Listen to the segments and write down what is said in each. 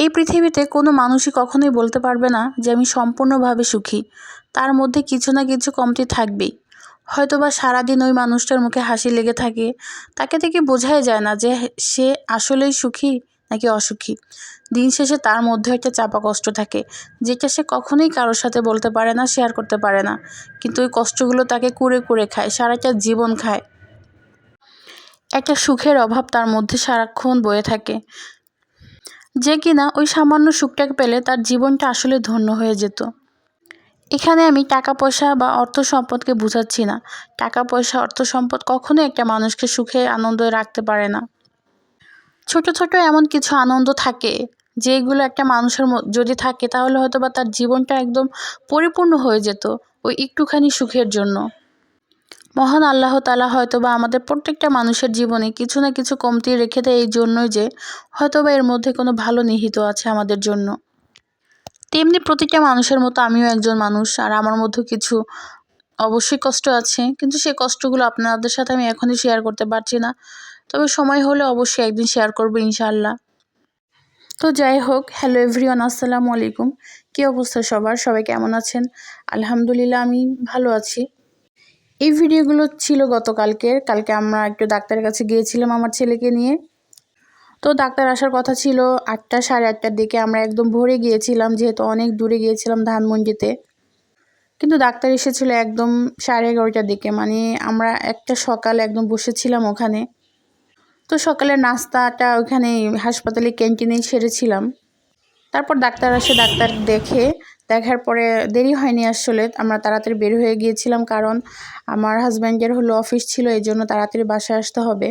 এই পৃথিবীতে কোনো মানুষই কখনোই বলতে পারবে না যে আমি সম্পূর্ণভাবে সুখী। তার মধ্যে কিছু না কিছু কমতি থাকবেই। হয়তোবা সারাদিন ওই মানুষটার মুখে হাসি লেগে থাকে, তাকে দেখে বোঝাই যায় না যে সে আসলেই সুখী নাকি অসুখী। দিন শেষে তার মধ্যে একটা চাপা কষ্ট থাকে, যেটা সে কখনোই কারোর সাথে বলতে পারে না, শেয়ার করতে পারে না। কিন্তু ওই কষ্টগুলো তাকে কুরে কুরে খায়, সারাটা জীবন খায়। একটা সুখের অভাব তার মধ্যে সারাক্ষণ বয়ে থাকে, যে কিনা ওই সামান্য সুখটাকে পেলে তার জীবনটা আসলে ধন্য হয়ে যেত। এখানে আমি টাকা পয়সা বা অর্থ সম্পদকে বোঝাচ্ছি না। টাকা পয়সা, অর্থ সম্পদ কখনোই একটা মানুষকে সুখে আনন্দে রাখতে পারে না। ছোট ছোট এমন কিছু আনন্দ থাকে, যেগুলো একটা মানুষের যদি থাকে তাহলে হয়তো বা তার জীবনটা একদম পরিপূর্ণ হয়ে যেত ওই একটুখানি সুখের জন্য। মহান আল্লাহ তাআলা হয়তোবা আমাদের প্রত্যেকটা মানুষের জীবনে কিছু না কিছু কমতি রেখে দেয় এই জন্যই যে হয়তোবা এর মধ্যে কোনো ভালো নিহিত আছে আমাদের জন্য। তেমনি প্রতিটা মানুষের মতো আমিও একজন মানুষ, আর আমার মধ্যে কিছু অবশ্যই কষ্ট আছে, কিন্তু সেই কষ্টগুলো আপনাদের সাথে আমি এখনই শেয়ার করতে পারছি না। তবে সময় হলে অবশ্যই একদিন শেয়ার করবো ইনশাআল্লাহ। তো যাই হোক, হ্যালো এভরিওয়ান, আসসালামু আলাইকুম। কী অবস্থা সবার? সবাই কেমন আছেন? আলহামদুলিল্লাহ আমি ভালো আছি। এই ভিডিওগুলো ছিল কালকে আমরা একটু ডাক্তারের কাছে গিয়েছিলাম আমার ছেলেকে নিয়ে। তো ডাক্তার আসার কথা ছিল 8টা, সাড়ে 8টার দিকে। আমরা একদম ভোরে গিয়েছিলাম, যেহেতু অনেক দূরে গিয়েছিলাম ধানমন্ডিতে। কিন্তু ডাক্তার এসেছিলো একদম 11:30টার দিকে। মানে আমরা একটা সকাল একদম বসেছিলাম ওখানে। তো সকালের নাস্তাটা ওখানে হাসপাতালে ক্যান্টিনেই সেরেছিলাম। তারপর ডাক্তার আসে, ডাক্তার দেখার পরে দেরি হয়নি আসলে, আমরা তাড়াতাড়ি বের হয়ে গিয়েছিলাম, কারণ আমার হাজব্যান্ডের অফিস ছিল, এই জন্য তাড়াতাড়ি বাসায় আসতে হবে।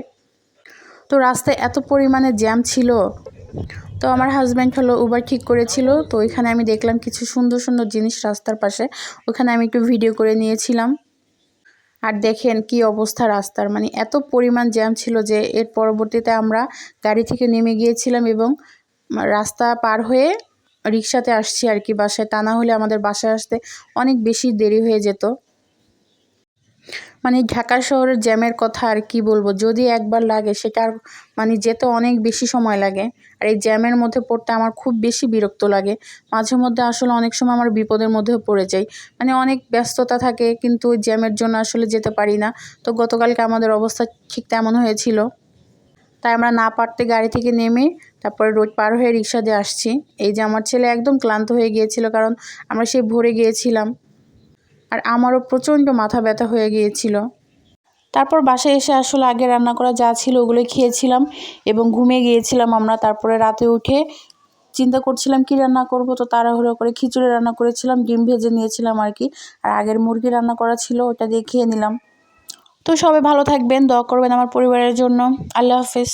তো রাস্তায় এত পরিমাণে জ্যাম ছিল। তো আমার হাজব্যান্ড উবার ঠিক করেছিল, তো ওইখানে আমি দেখলাম কিছু সুন্দর সুন্দর জিনিস রাস্তার পাশে, ওখানে আমি একটু ভিডিও করে নিয়েছিলাম। আর দেখেন কি অবস্থা রাস্তার, মানে এত পরিমাণ জ্যাম ছিল যে এর পরবর্তীতে আমরা গাড়ি থেকে নেমে গিয়েছিলাম এবং রাস্তা পার হয়ে রিক্সাতে আসছি আর কি বাসায়। তা না হলে আমাদের বাসায় আসতে অনেক বেশি দেরি হয়ে যেত। মানে ঢাকা শহরের জ্যামের কথা আর কি বলবো, যদি একবার লাগে সেটার মানে যেতে অনেক বেশি সময় লাগে। আর এই জ্যামের মধ্যে পড়তে আমার খুব বেশি বিরক্ত লাগে। মাঝে মধ্যে আসলে অনেক সময় আমার বিপদের মধ্যেও পড়ে যাই, মানে অনেক ব্যস্ততা থাকে, কিন্তু ওই জ্যামের জন্য আসলে যেতে পারি না। তো গতকালকে আমাদের অবস্থা ঠিক তেমন হয়েছিল, তাই আমরা না পারতে গাড়ি থেকে নেমে তারপরে রোড পার হয়ে রিক্সা দিয়ে আসছি। এই যে আমার ছেলে একদম ক্লান্ত হয়ে গিয়েছিল, কারণ আমরা সেই ভোরে গিয়েছিলাম, আর আমারও প্রচণ্ড মাথা ব্যথা হয়ে গিয়েছিল। তারপর বাসায় এসে আসলে আগে রান্না করা যা ছিল ওগুলো খেয়েছিলাম এবং ঘুমিয়ে গিয়েছিলাম আমরা। তারপরে রাতে উঠে চিন্তা করছিলাম কি রান্না করব, তো তাড়াহুড়ো করে খিচুড়ি রান্না করেছিলাম, ডিম ভেজে নিয়েছিলাম আর কি। আর আগের মুরগি রান্না করা ছিল, ওটা দিয়ে খেয়ে নিলাম। তো সবাই ভালো থাকবেন, দোয়া করবেন আমার পরিবারের জন্য। আল্লাহ হাফেজ।